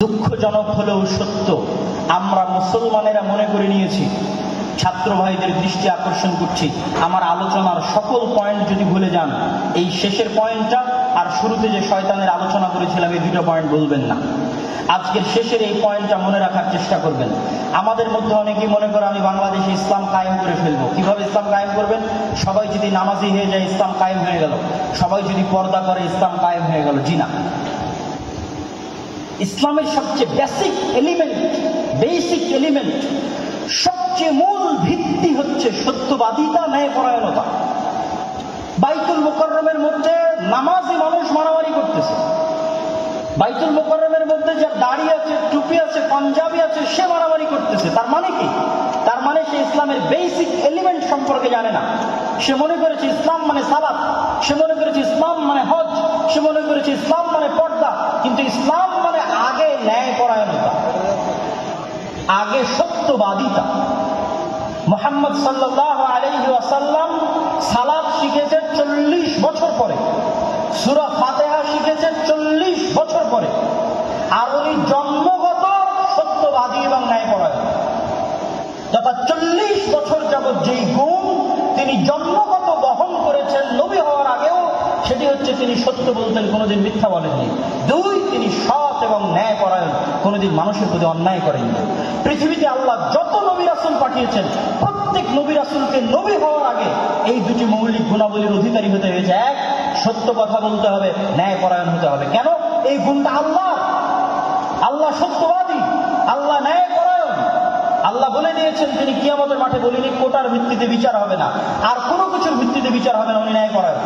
দুঃখজনক হলেও সত্য, আমরা মুসলমানেরা মনে করে নিয়েছি, ছাত্র ভাইদের দৃষ্টি আকর্ষণ করছি, আমার আলোচনার সকল পয়েন্ট যদি ভুলে যান, এই শেষের পয়েন্টটা আর শুরুতে যে শয়তানের আলোচনা করেছিলাম এই দুটো পয়েন্ট বলবেন না। আজকের শেষের এই পয়েন্টটা মনে রাখার চেষ্টা করবেন। আমাদের মধ্যে অনেকেই মনে করে আমি বাংলাদেশে ইসলাম কায়েম করে ফেলবো। কিভাবে ইসলাম কায়েম করবেন? সবাই যদি নামাজি হয়ে যায় ইসলাম কায়েম হয়ে গেল, সবাই যদি পর্দা করে ইসলাম কায়েম হয়ে গেল। জি না, ইসলামের সবচেয়ে বেসিক এলিমেন্ট, সবচেয়ে মূল ভিত্তি হচ্ছে সত্যবাদিতা, ন্যায়পরায়ণতা। বাইতুল মুকাররমের মধ্যে নামাজি মানুষ মারামারি করতেছে, বাইতুল মুকাররমের মধ্যে যার দাড়ি আছে, টুপি আছে, পাঞ্জাবি আছে, সে মারামারি করতেছে। তার মানে কি? তার মানে সে ইসলামের বেসিক এলিমেন্ট সম্পর্কে জানে না। সে মনে করেছে ইসলাম মানে সালাত, সে মনে করেছে ইসলাম মানে হজ, সে মনে করেছে ইসলাম মানে পর্দা। কিন্তু ইসলাম মানে আগে ন্যায়পরায়ণতা, আগে সত্যবাদিতা। মুহাম্মদ সাল্লাল্লাহু আলাইহি ওয়াসাল্লাম সালাত শিখেছেন 40 বছর পরে, সূরা ফাতিহা শিখেছেন 40 বছর পরে, আর উনি জন্মগত সত্যবাদী এবং ন্যায়পরায়ণ। তথা 40 বছর যাবৎ যেই গুণ তিনি জন্মগত বহন করেছেন নবী হওয়ার আগেও, সেটি হচ্ছে তিনি সত্য বলতেন, কোনোদিন মিথ্যা বলেননি। 2, তিনি সৎ এবং ন্যায়পরায়ণ, কোনোদিন মানুষের প্রতি অন্যায় করেননি। পৃথিবীতে আল্লাহ যত নবী রাসূল পাঠিয়েছেন, প্রত্যেক নবী রাসূলকে নবী হওয়ার আগে এই দুটি মৌলিক গুণাবলীর অধিকারী হতে হয়েছে। 1, সত্য কথা বলতে হবে, ন্যায়পরায়ণ হতে হবে। কেন? এই গুণটা আল্লাহ সত্যবাদী, আল্লাহ ন্যায়পরায়ণ। আল্লাহ বলে দিয়েছেন, তিনি কিয়ামতের মাঠে বলেনি কোটার ভিত্তিতে বিচার হবে না, আর কোনো কিছুর ভিত্তিতে বিচার হবে না, উনি ন্যায়পরায়ণ।